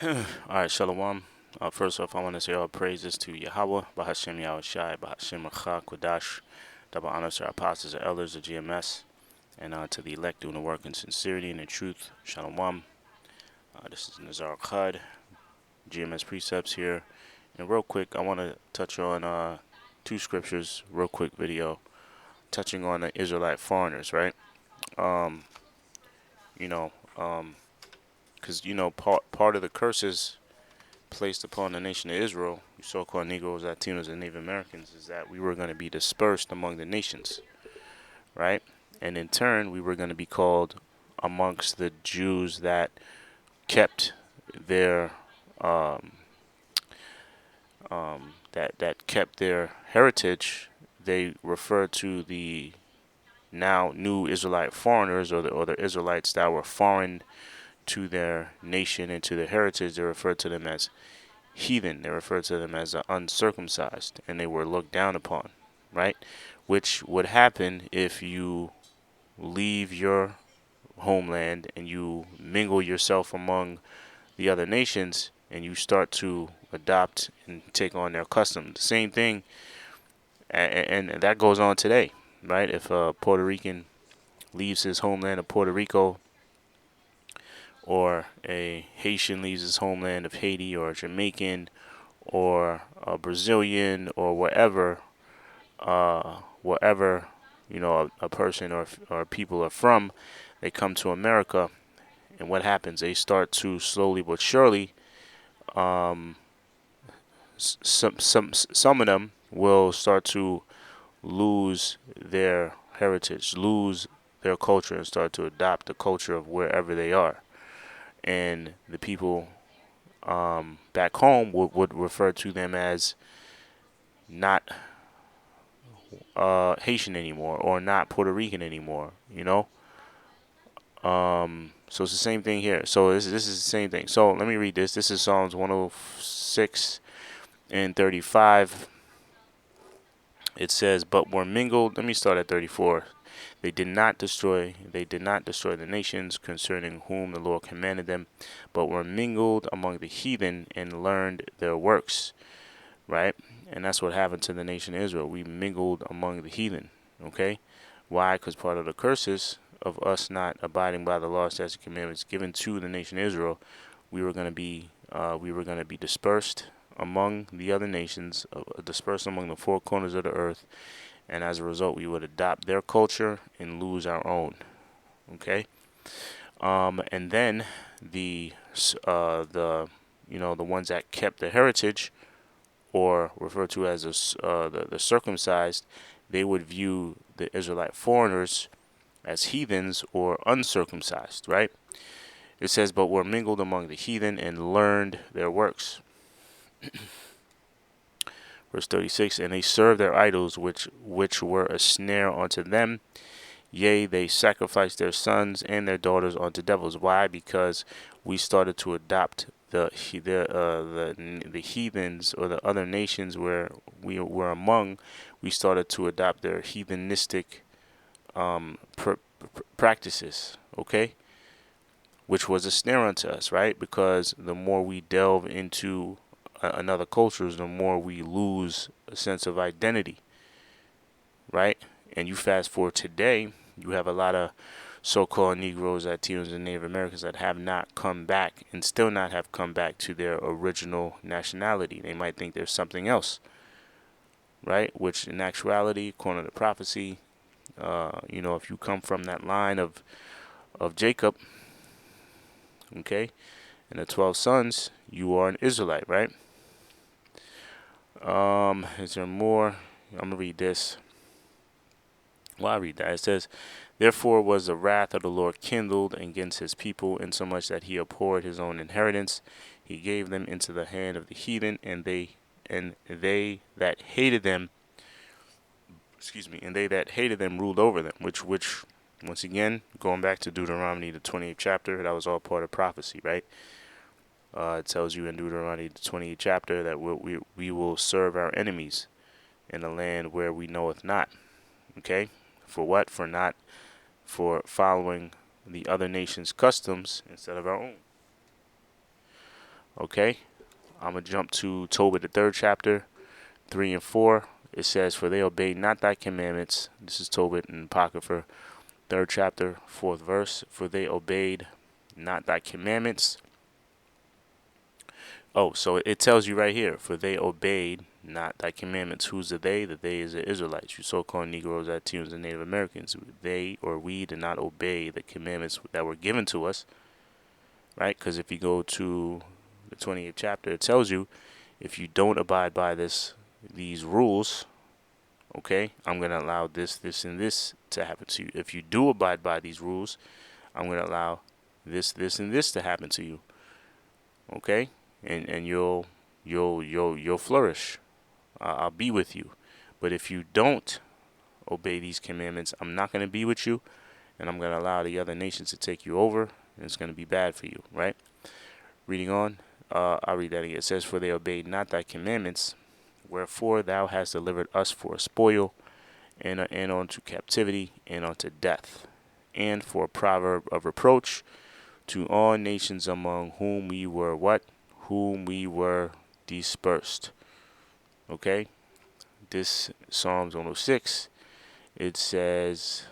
Alright, Shalom. First off, I want to say all praises to Yahweh, Bahashem Yahushai, Bahashem Achah, Kodash, double honors to our apostles and elders of GMS, and to the elect doing the work in sincerity and in truth. Shalom. This is Nazar Khad, GMS Precepts here. And real quick, I want to touch on two scriptures, real quick video, touching on the Israelite foreigners, right? Um, you know, because, part of the curses placed upon the nation of Israel, you so-called Negroes, Latinos, and Native Americans, is that we were going to be dispersed among the nations, right? And in turn, we were going to be called amongst the Jews that kept their that kept their heritage. They refer to the now new Israelite foreigners, or the Israelites that were foreign to their nation and to their heritage. They refer to them as heathen. They referred to them as uncircumcised, and they were looked down upon, right? Which would happen if you leave your homeland and you mingle yourself among the other nations and you start to adopt and take on their customs. The same thing, and that goes on today, right? If a Puerto Rican leaves his homeland of Puerto Rico, or a Haitian leaves his homeland of Haiti, or a Jamaican, or a Brazilian, or wherever a person or people are from, they come to America, and what happens? They start to slowly but surely. Some of them will start to lose their heritage, lose their culture, and start to adopt the culture of wherever they are. And the people back home would refer to them as not Haitian anymore, or not Puerto Rican anymore. So it's the same thing here. So this is the same thing. So let me read this. This is Psalms 106 and 35. It says, "But were mingled." Let me start at 34. They did not destroy the nations concerning whom the Lord commanded them, but were mingled among the heathen and learned their works. Right? And that's what happened to the nation of Israel. We mingled among the heathen. Okay? Why? Because part of the curses of us not abiding by the law, statutes, and commandments given to the nation of Israel, we were going to be dispersed among the other nations, dispersed among the four corners of the earth, and as a result, we would adopt their culture and lose our own. Okay, and then the ones that kept the heritage, or referred to as the circumcised, they would view the Israelite foreigners as heathens or uncircumcised, right? It says, "But were mingled among the heathen and learned their works." Verse 36, "And they served their idols, which were a snare unto them. Yea, they sacrificed their sons and their daughters unto devils." Why? Because we started to adopt the heathens, or the other nations where we were among. We started to adopt their heathenistic practices. Okay, which was a snare unto us, right? Because the more we delve into another culture, the more we lose a sense of identity, right? And you fast forward today, you have a lot of so-called Negroes, Latinos, and Native Americans that have not come back, and still not have come back to their original nationality. They might think there's something else, right? Which in actuality, according to prophecy, if you come from that line of Jacob, okay, and the 12 sons, you are an Israelite, right? Is there more? I'm gonna read this. Well, I read that. It says, "Therefore was the wrath of the Lord kindled against his people, insomuch that he abhorred his own inheritance. He gave them into the hand of the heathen, and they that hated them, ruled over them." Which once again, going back to Deuteronomy the 28th chapter, that was all part of prophecy, right? It tells you in Deuteronomy the 28th chapter that we will serve our enemies in a land where we knoweth not. Okay, for what? For following the other nation's customs instead of our own. Okay, I'm going to jump to Tobit, the 3rd chapter, 3 and 4. It says, "For they obeyed not thy commandments." This is Tobit and Apocrypha, 3rd chapter, 4th verse. "For they obeyed not thy commandments." Oh, so it tells you right here, "For they obeyed not thy commandments." Who's the they? The they is the Israelites, you so-called Negroes, Latinos, and Native Americans. They, or we, did not obey the commandments that were given to us, right? Because if you go to the 28th chapter, it tells you, if you don't abide by these rules, okay, I'm going to allow this, this, and this to happen to you. If you do abide by these rules, I'm going to allow this, this, and this to happen to you. Okay, and you'll flourish. I'll be with you. But if you don't obey these commandments, I'm not going to be with you, and I'm going to allow the other nations to take you over, and it's going to be bad for you. Right? Reading on, I'll read that again. It says, "For they obeyed not thy commandments, wherefore thou hast delivered us for a spoil, and unto captivity, and unto death, and for a proverb of reproach to all nations among whom we were" what? "Whom we were dispersed." Okay? This Psalms 106, it says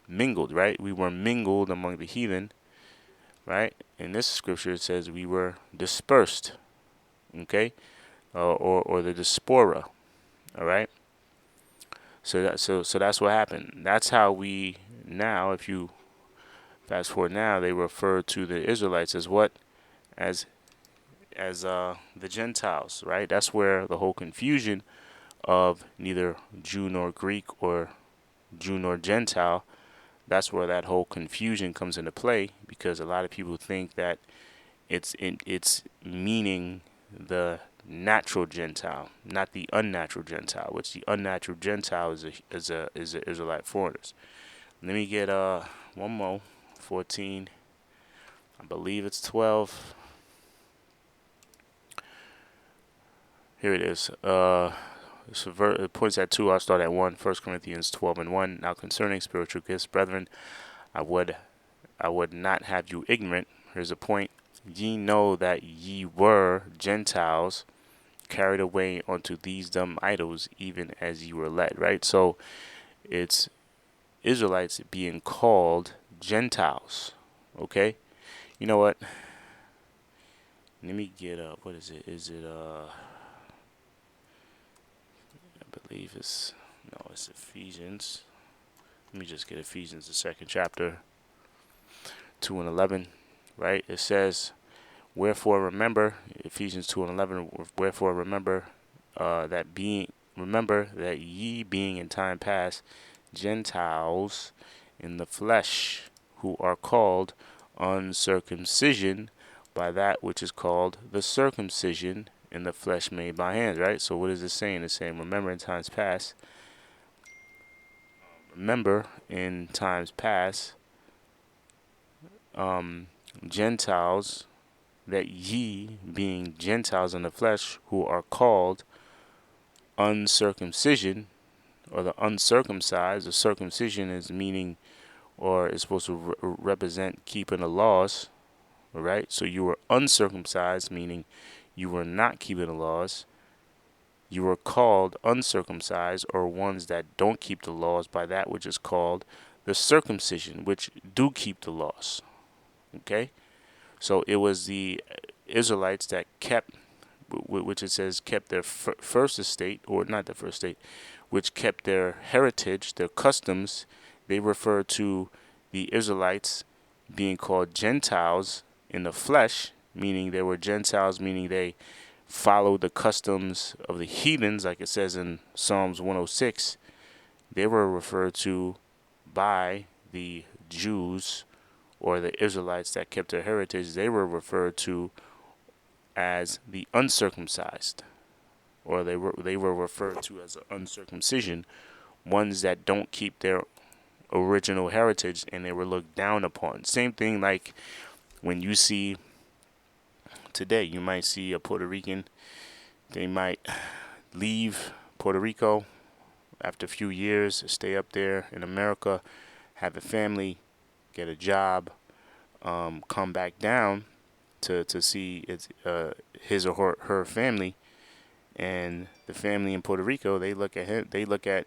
mingled, right? We were mingled among the heathen, right? In this scripture, it says we were dispersed, okay? Or the diaspora, all right? So that's what happened. That's how we now, if you fast forward now, they refer to the Israelites as what? As the Gentiles, right? That's where the whole confusion of neither Jew nor Greek or Jew nor Gentile, that's where that whole confusion comes into play, because a lot of people think that it's meaning the natural Gentile, not the unnatural Gentile, which the unnatural Gentile is a Israelite foreigners. Let me get one more, 14. I believe it's 12. Here it is. It points at 2. I'll start at 1. 1 Corinthians 12 and 1. "Now concerning spiritual gifts, brethren, I would not have you ignorant." Here's a point. "Ye know that ye were Gentiles, carried away unto these dumb idols, even as ye were led." Right? So it's Israelites being called Gentiles. Okay? You know what? Let me get up. What is it? Is it I believe it's Ephesians. Let me just get Ephesians, the 2nd chapter, 2 and 11. Right? It says, "Wherefore remember," Ephesians 2 and 11. "Wherefore remember that ye being in time past Gentiles in the flesh, who are called uncircumcision by that which is called the circumcision in the flesh made by hands." Right? So what is it saying? It's saying, remember in times past. Remember in times past, Gentiles, that ye being Gentiles in the flesh, who are called uncircumcision, or the uncircumcised. The circumcision is meaning, or is supposed to represent keeping the laws. All right? So you were uncircumcised, meaning you were not keeping the laws. You were called uncircumcised, or ones that don't keep the laws, by that which is called the circumcision, which do keep the laws. Okay? So it was the Israelites that kept, which it says kept their first estate, or not the first estate, which kept their heritage, their customs. They refer to the Israelites being called Gentiles in the flesh, meaning they were Gentiles, meaning they followed the customs of the heathens, like it says in Psalms 106. They were referred to by the Jews, or the Israelites that kept their heritage. They were referred to as the uncircumcised, or they were referred to as the uncircumcision, ones that don't keep their original heritage, and they were looked down upon. Same thing like when you see today, you might see a Puerto Rican, they might leave Puerto Rico after a few years, stay up there in America, have a family, get a job, come back down to see it's his or her family, and the family in Puerto Rico, they look at him, they look at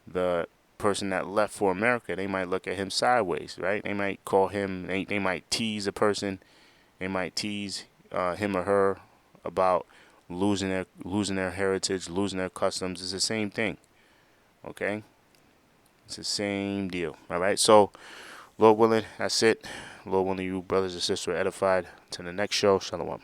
the person that left for America, they might look at him sideways, right? They might call him, they might tease a person, they might tease him or her about losing their heritage, losing their customs. It's the same thing, okay? It's the same deal, all right? So, Lord willing, that's it. Lord willing, you brothers and sisters are edified. To the next show, shalom.